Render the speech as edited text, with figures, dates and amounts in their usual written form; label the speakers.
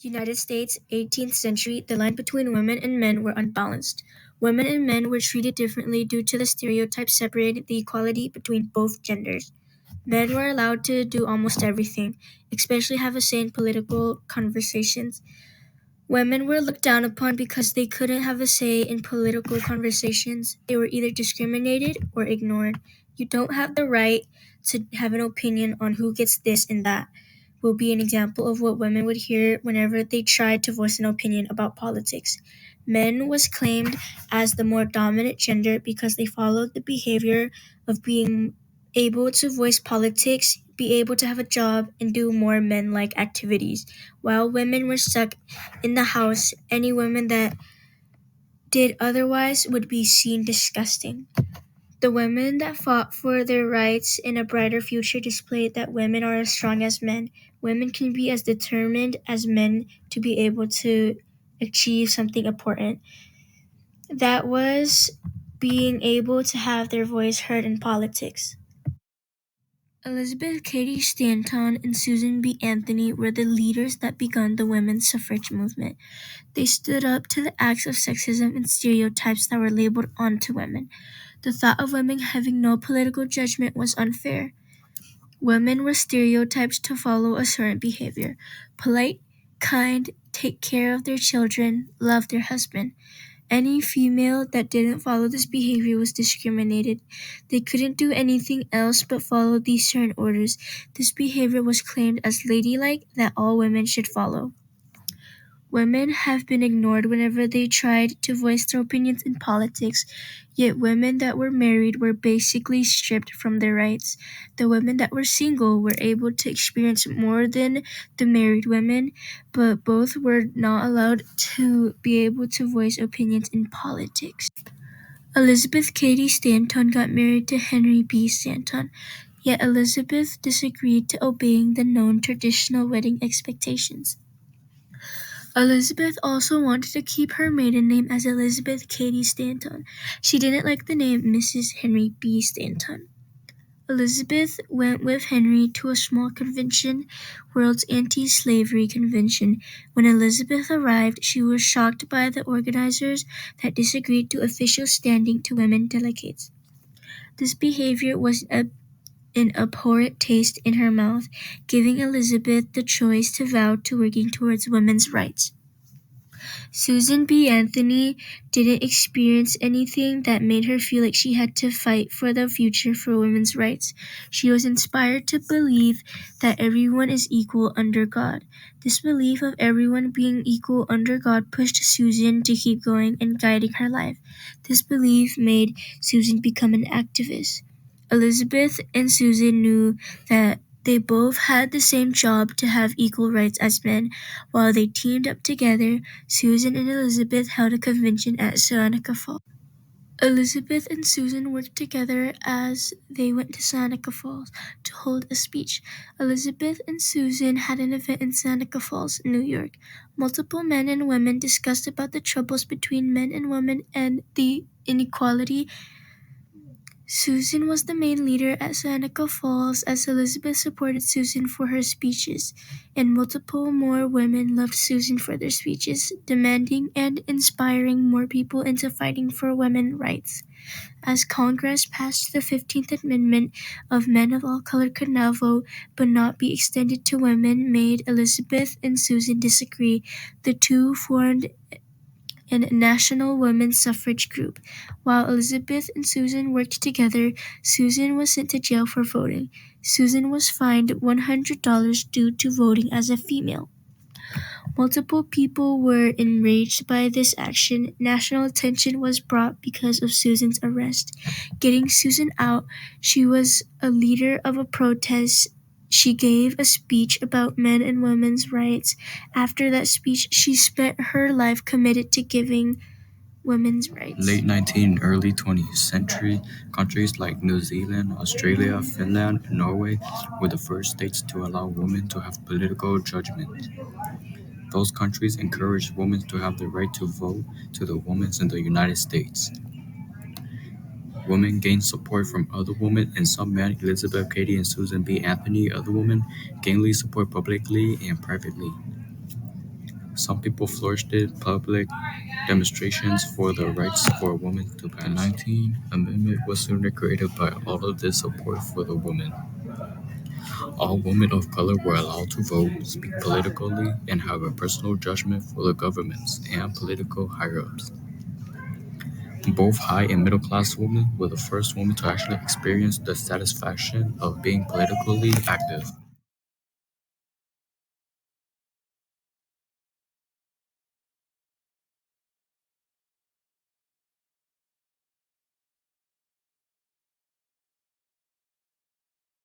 Speaker 1: United States, 18th century, the line between women and men were unbalanced. Women and men were treated differently due to the stereotypes separating the equality between both genders. Men were allowed to do almost everything, especially have a say in political conversations. Women were looked down upon because they couldn't have a say in political conversations. They were either discriminated or ignored. You don't have the right to have an opinion on who gets this and that will be an example of what women would hear whenever they tried to voice an opinion about politics. Men was claimed as the more dominant gender because they followed the behavior of being able to voice politics, be able to have a job, and do more men-like activities, while women were stuck in the house. Any women that did otherwise would be seen disgusting. The women that fought for their rights in a brighter future displayed that women are as strong as men. Women can be as determined as men to be able to achieve something important. That was being able to have their voice heard in politics. Elizabeth Cady Stanton and Susan B. Anthony were the leaders that began the women's suffrage movement. They stood up to the acts of sexism and stereotypes that were labeled onto women. The thought of women having no political judgment was unfair. Women were stereotyped to follow a certain behavior: polite, kind, take care of their children, love their husband. Any female that didn't follow this behavior was discriminated. They couldn't do anything else but follow these certain orders. This behavior was claimed as ladylike that all women should follow. Women have been ignored whenever they tried to voice their opinions in politics, yet women that were married were basically stripped from their rights. The women that were single were able to experience more than the married women, but both were not allowed to be able to voice opinions in politics. Elizabeth Cady Stanton got married to Henry B. Stanton, yet Elizabeth disagreed to obeying the known traditional wedding expectations. Elizabeth also wanted to keep her maiden name as Elizabeth Cady Stanton. She didn't like the name Mrs. Henry B. Stanton. Elizabeth went with Henry to a small convention, World's Anti-Slavery Convention. When Elizabeth arrived, she was shocked by the organizers that disagreed to official standing to women delegates. This behavior was an abhorrent taste in her mouth, giving Elizabeth the choice to vow to working towards women's rights. Susan B. Anthony didn't experience anything that made her feel like she had to fight for the future for women's rights. She was inspired to believe that everyone is equal under God. This belief of everyone being equal under God pushed Susan to keep going and guiding her life. This belief made Susan become an activist. Elizabeth and Susan knew that they both had the same job to have equal rights as men. While they teamed up together, Susan and Elizabeth held a convention at Seneca Falls. Elizabeth and Susan worked together as they went to Seneca Falls to hold a speech. Elizabeth and Susan had an event in Seneca Falls, New York. Multiple men and women discussed about the troubles between men and women and the inequality. Susan was the main leader at Seneca Falls as Elizabeth supported Susan for her speeches, and multiple more women loved Susan for their speeches, demanding and inspiring more people into fighting for women's rights. As Congress passed the 15th Amendment of men of all color could now vote but not be extended to women made Elizabeth and Susan disagree. The two formed a national women's suffrage group. While Elizabeth and Susan worked together, Susan was sent to jail for voting. Susan was fined $100 due to voting as a female. Multiple people were enraged by this action. National attention was brought because of Susan's arrest. Getting Susan out, she was a leader of a protest. She gave a speech about men and women's rights. After that speech, she spent her life committed to giving women's rights.
Speaker 2: Late 19th, early 20th century, countries like New Zealand, Australia, Finland, and Norway were the first states to allow women to have political judgment. Those countries encouraged women to have the right to vote to the women in the United States. Women gained support from other women and some men. Elizabeth Cady and Susan B. Anthony, other women, gained support publicly and privately. Some people flourished public demonstrations for the rights for women to pass. The 19th Amendment was soon created by all of this support for the women. All women of color were allowed to vote, speak politically, and have a personal judgment for the governments and political higher-ups. Both high and middle-class women were the first women to actually experience the satisfaction of being politically active.